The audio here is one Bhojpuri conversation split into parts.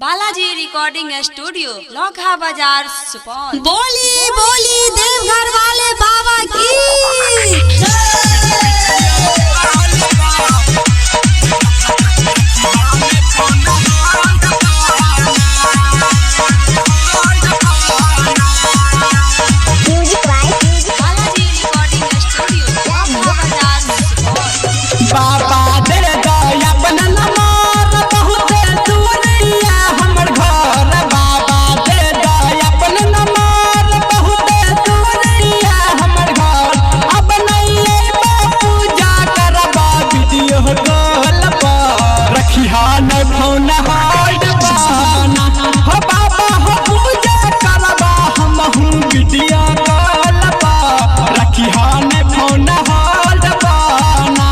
बालाजी रिकॉर्डिंग स्टूडियो लौखा बाजार सुपौल। बोली बोली देवघर वाले बाबा की बालाजी रिकॉर्डिंग स्टूडियो लौखा बाजार सुपौल। बाबा दे दया अपना नमोर बहुत दूरिया हमर घर। बाबा दे दया अपना नमोर बहुत दूरिया हमर घर। अब नहीं पूजा करबा वीडियो कॉल पर रखिहा न फोन हार्ड बना हो बाबा हो पूजा करबा हमहू वीडियो कॉल पर रखिहा न फोन हार्ड बना।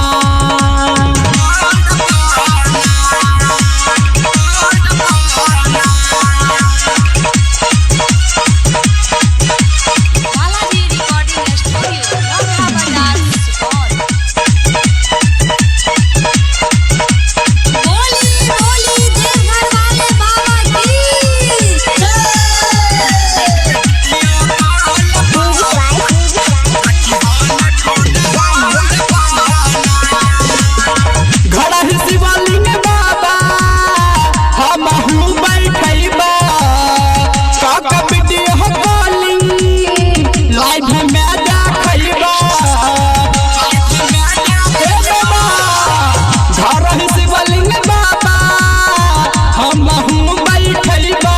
बालाजी रिकॉर्डिंग स्टूडियो लौखा बाजार सुपौल। बोली बोली देवघर वाले बाबा की घड़ा शिवलिंग बाबा हमहू बैठैबा काका वीडियो कॉलिंग लाइव में देखैबा। हे बाबा घड़ा शिवलिंग बाबा हमहू बैठैबा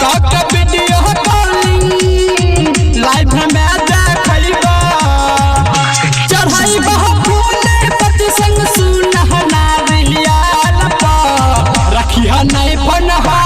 काका वीडियो कॉलिंग लाइव में देखैबा। चढ़ाई फूले पति संग सुनहना रियाल पर रखिया नहीं फनहा